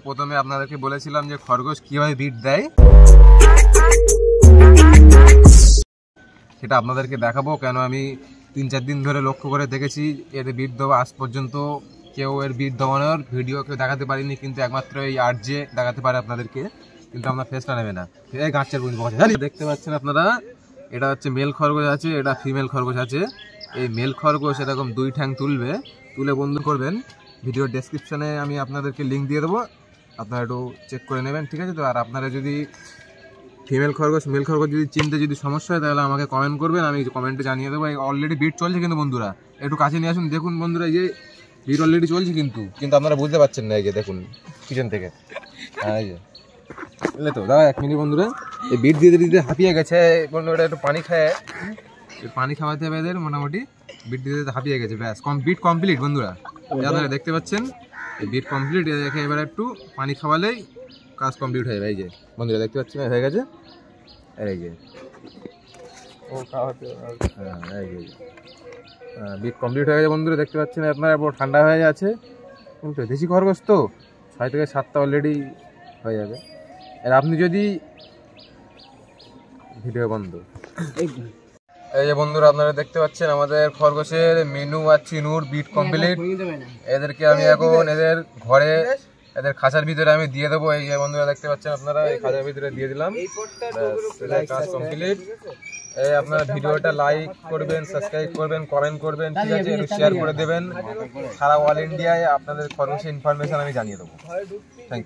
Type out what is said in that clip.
প্রথমে আপনাদেরকে বলেছিলাম যে খরগোশ কিভাবে বিট দেয় সেটা আপনাদেরকে দেখাবো। কেন আমি 3-4 দিন ধরে লক্ষ্য করে দেখেছি এর বিট দেওয়া আজ পর্যন্ত কেউ এর বিট দেওয়ানোর ভিডিও কেউ দেখাতে পারিনি, কিন্তু একমাত্র এই আরজে দেখাতে পারে আপনাদেরকে, কিন্তু আপনার ফেসটা নেবে না। এই গাছের দেখতে পাচ্ছেন আপনারা, এটা হচ্ছে মেল খরগোশ আছে, এটা ফিমেল খরগোশ আছে। এই মেল খরগোশ এরকম 2 ঠ্যাং তুলে বন্ধ করবেন। ভিডিও ডেসক্রিপশনে আমি আপনাদেরকে লিঙ্ক দিয়ে দেবো, আপনারা একটু চেক করে নেবেন, ঠিক আছে তো? আর আপনারা যদি ফিমেল খরগোশ মেল খরগোশ যদি চিনতে যদি সমস্যা হয় তাহলে আমাকে কমেন্ট করবেন, আমি কমেন্টে জানিয়ে দেবো। অলরেডি বিট চলছে কিন্তু বন্ধুরা, একটু কাছে নিয়ে আসুন, দেখুন বন্ধুরা, এই যে বিট অলরেডি চলছে, কিন্তু আপনারা বুঝতে পারছেন না। এই যে দেখুন কিচেন থেকে, এই যে বুঝলে তো দাদা, 1 মিনিট বন্ধুরা, এই বিট দিতে দিতে হাঁপিয়ে গেছে বন্ধুরা, একটু পানি খায়, পানি খাওয়াতে হবে এদের। মোটামুটি বিট দিতে দিতে হাঁপিয়ে গেছে, ব্যাস বিট কমপ্লিট বন্ধুরা, আপনারা দেখতে পাচ্ছেন এই বিট কমপ্লিট। দেখে এবার একটু পানি খাওয়ালেই কাজ কমপ্লিট হয়ে যাবে। এই যে বন্ধুরা দেখতে পাচ্ছেন হয়ে গেছে, এই যে বিট কমপ্লিট হয়ে গেছে বন্ধুরা, দেখতে পাচ্ছেন আপনারা। পুরো ঠান্ডা হয়ে যাচ্ছে, কিন্তু দেশি খরগোশ তো 6 থেকে 7টা অলরেডি হয়ে যাবে। আর আপনি যদি ভিডিও বন্ধ, এই যে বন্ধুরা আপনারা দেখতে পাচ্ছেন আমাদের খরগোশের মেনু আর চিনুর বিট কমপ্লিট। এদেরকে আমি এখন এদের ঘরে এদের খাঁচার ভিতরে আমি দিয়ে দেবো। এই যে বন্ধুরা দেখতে পাচ্ছেন আপনারা, এই খাঁচার ভিতরে দিয়ে দিলাম, কাজ কমপ্লিট। এই আপনারা ভিডিওটা লাইক করবেন, সাবস্ক্রাইব করবেন, কমেন্ট করবেন, ঠিক আছে, শেয়ার করে দেবেন। সারা অল ইন্ডিয়ায় আপনাদের খরগোশের ইনফরমেশন আমি জানিয়ে দেবো। Thank you.